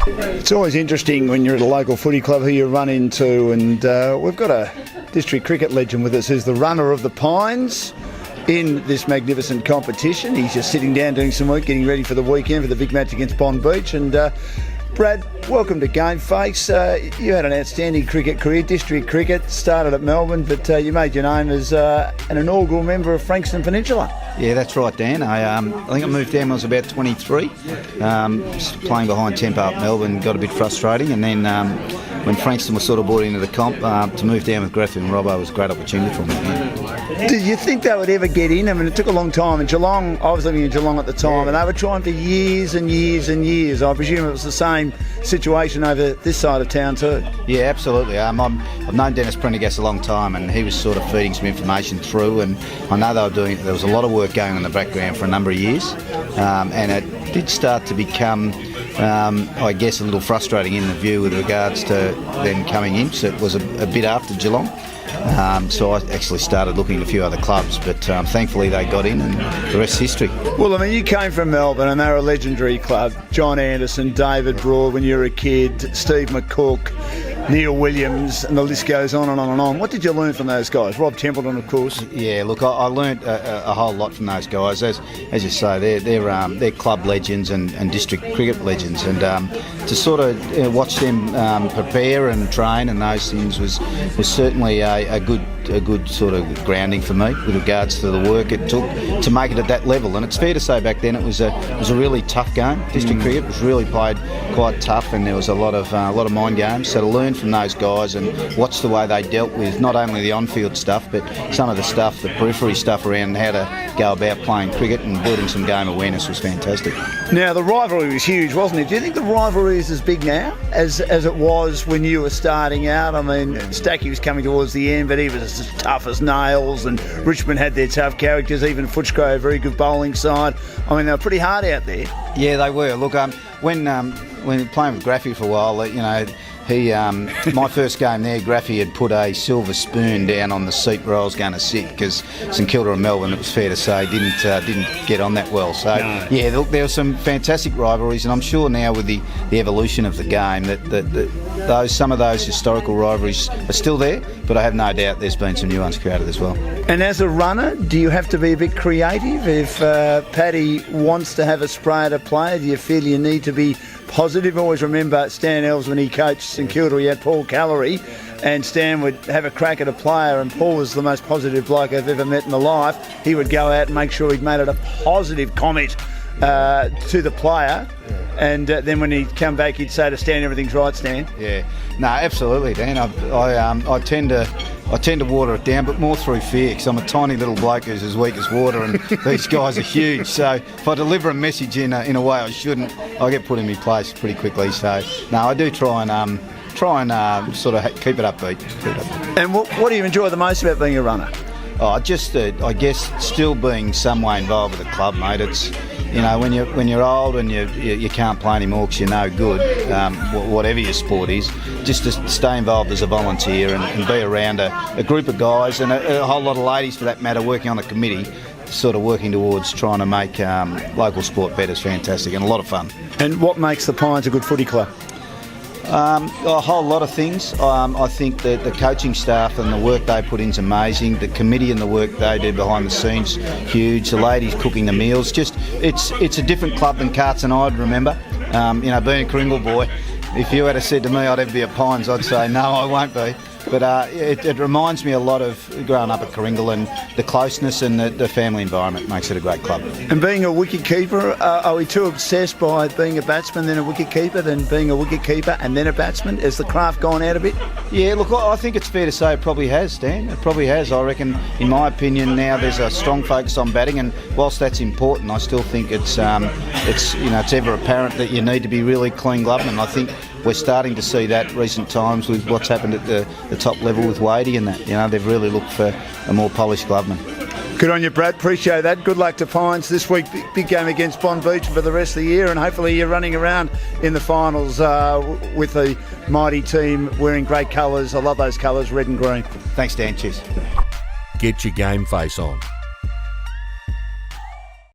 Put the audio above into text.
It's always interesting when you're at a local footy club who you run into, and we've got a district cricket legend with us who's the runner of the Pines in this magnificent competition. He's just sitting down doing some work, getting ready for the weekend for the big match against Bond Beach. And Brad, welcome to Game Face. You had an outstanding cricket career, district cricket, started at Melbourne, but you made your name as an inaugural member of Frankston Peninsula. Yeah, that's right, Dan. I think I moved down when I was about 23. Playing behind Tempo up Melbourne got a bit frustrating, and then when Frankston was sort of brought into the comp, to move down with Graffy and Robbo was a great opportunity for me. Did you think they would ever get in? I mean, it took a long time. In Geelong, I was living in Geelong at the time, and they were trying for years and years and years. I presume it was the same situation over this side of town too. Yeah, absolutely. I've known Dennis Prendergast a long time, and he was sort of feeding some information through, and I know they were doing. There was a lot of work going on in the background for a number of years, and it did start to become, I guess, a little frustrating in the view with regards to them coming in. So it was a bit after Geelong. So I actually started looking at a few other clubs, but thankfully they got in, and the rest is history. Well, I mean, you came from Melbourne, and they were a legendary club. John Anderson, David Broad when you were a kid, Steve McCook, Neil Williams, and the list goes on and on and on. What did you learn from those guys? Rob Templeton, of course. Yeah, look, I learned a whole lot from those guys. As you say, they're club legends and district cricket legends, and to sort of watch them prepare and train and those things was certainly a good sort of grounding for me with regards to the work it took to make it at that level. And it's fair to say back then it was a really tough game. District cricket was really played quite tough, and there was a lot of mind games. So to learn from those guys and watch the way they dealt with not only the on-field stuff, but some of the stuff, the periphery stuff around how to go about playing cricket and building some game awareness was fantastic. Now, the rivalry was huge, wasn't it? Do you think the rivalry is as big now as it was when you were starting out? I mean, Stacky was coming towards the end, but he was as tough as nails, and Richmond had their tough characters, even Footscray, a very good bowling side. I mean, they were pretty hard out there. Yeah, they were. Look, when playing with Graffy for a while, you know, he my first game there, Graffy had put a silver spoon down on the seat where I was going to sit, because St Kilda and Melbourne, it was fair to say, didn't get on that well. So no. Yeah, look, there were some fantastic rivalries, and I'm sure now with the evolution of the game that some of those historical rivalries are still there, but I have no doubt there's been some new ones created as well. And as a runner, do you have to be a bit creative? If Paddy wants to have a spray at a player, do you feel you need to be positive? Always remember Stan Elves when he coached St Kilda, he had Paul Callery, and Stan would have a crack at a player, and Paul was the most positive bloke I've ever met in my life. He would go out and make sure he'd made it a positive comment to the player, and then when he'd come back he'd say to Stan, everything's right, Stan. Yeah, no, absolutely, Dan. I tend to water it down, but more through fear, because I'm a tiny little bloke who's as weak as water, and these guys are huge. So if I deliver a message in a way I shouldn't, I get put in my place pretty quickly. So no, I do try and sort of keep it upbeat. And what do you enjoy the most about being a runner? Oh, I guess still being some way involved with the club, mate. It's, you know, when you're old and you can't play anymore because you're no good, whatever your sport is, just to stay involved as a volunteer and be around a group of guys and a whole lot of ladies for that matter working on the committee, sort of working towards trying to make local sport better is fantastic and a lot of fun. And what makes the Pines a good footy club? A whole lot of things. I think that the coaching staff and the work they put in is amazing. The committee and the work they do behind the scenes, huge. The ladies cooking the meals. Just it's a different club than Carts and I'd remember. You know, being a Kringle boy, if you had said to me I'd ever be a Pines, I'd say no, I won't be. But it reminds me a lot of growing up at Kringle, and the closeness and the family environment makes it a great club. And being a wicket keeper, are we too obsessed by being a batsman then a wicket keeper than being a wicket keeper and then a batsman? Has the craft gone out a bit? Yeah, look, I think it's fair to say it probably has, Dan. It probably has. I reckon, in my opinion, now there's a strong focus on batting, and whilst that's important, I still think it's ever apparent that you need to be really clean gloved, and I think we're starting to see that recent times with what's happened at the top level with Wadey and that. You know, they've really looked for a more polished gloveman. Good on you, Brad. Appreciate that. Good luck to Pines this week. Big game against Bond Beach for the rest of the year, and hopefully you're running around in the finals with the mighty team wearing great colours. I love those colours, red and green. Thanks, Dan. Cheers. Get your game face on.